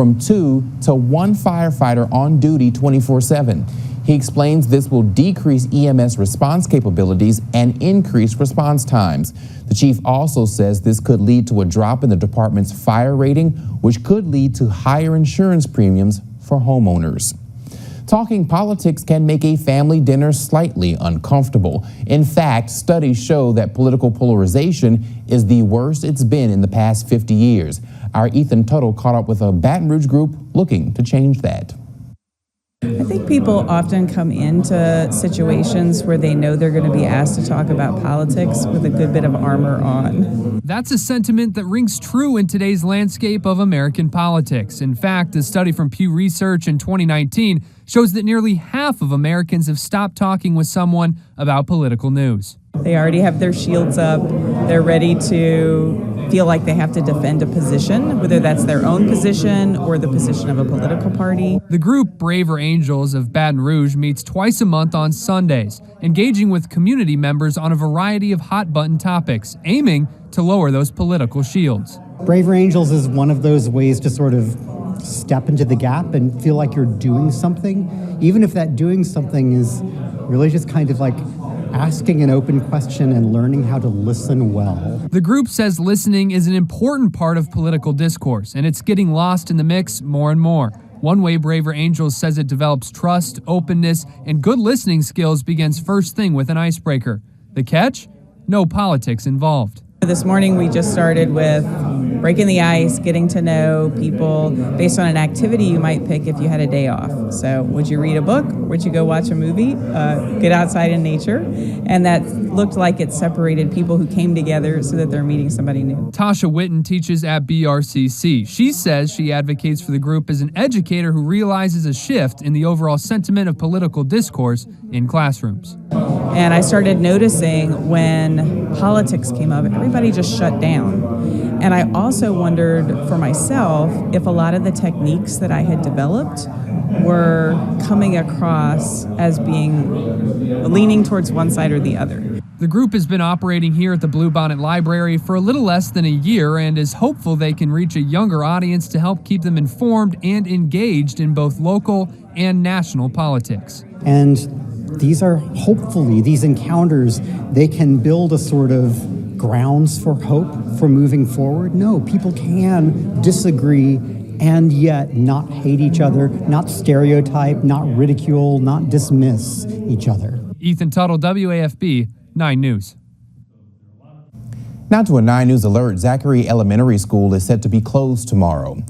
from 2 to 1 firefighter on duty 24/7. He explains this will decrease EMS response capabilities and increase response times. The chief also says this could lead to a drop in the department's fire rating, which could lead to higher insurance premiums for homeowners. Talking politics can make a family dinner slightly uncomfortable. In fact, studies show that political polarization is the worst it's been in the past 50 years. Our Ethan Tuttle caught up with a Baton Rouge group looking to change that. I think people often come into situations where they know they're going to be asked to talk about politics with a good bit of armor on. That's a sentiment that rings true in today's landscape of American politics. In fact, a study from Pew Research in 2019 shows that nearly half of Americans have stopped talking with someone about political news. They already have their shields up. They're ready to feel like they have to defend a position, whether that's their own position or the position of a political party. The group Braver Angels of Baton Rouge meets twice a month on Sundays, engaging with community members on a variety of hot-button topics, aiming to lower those political shields. Braver Angels is one of those ways to sort of step into the gap and feel like you're doing something, even if that doing something is really just kind of like asking an open question and learning how to listen well. The group says listening is an important part of political discourse, and it's getting lost in the mix more and more. One way Braver Angels says it develops trust, openness, and good listening skills begins first thing with an icebreaker. The catch? No politics involved. This morning we just started with breaking the ice, getting to know people based on an activity you might pick if you had a day off. So would you read a book? Would you go watch a movie? Get outside in nature? And that looked like it separated people who came together so that they're meeting somebody new. Tasha Witten teaches at BRCC. She says she advocates for the group as an educator who realizes a shift in the overall sentiment of political discourse in classrooms. And I started noticing when politics came up, everybody just shut down. And I also wondered for myself if a lot of the techniques that I had developed were coming across as being leaning towards one side or the other. The group has been operating here at the Bluebonnet Library for a little less than a year and is hopeful they can reach a younger audience to help keep them informed and engaged in both local and national politics. And these are hopefully, these encounters, they can build a sort of grounds for hope for moving forward. No, people can disagree and yet not hate each other, not stereotype, not ridicule, not dismiss each other. Ethan Tuttle, WAFB 9 News. Now to a 9 News alert. Zachary Elementary School is set to be closed tomorrow.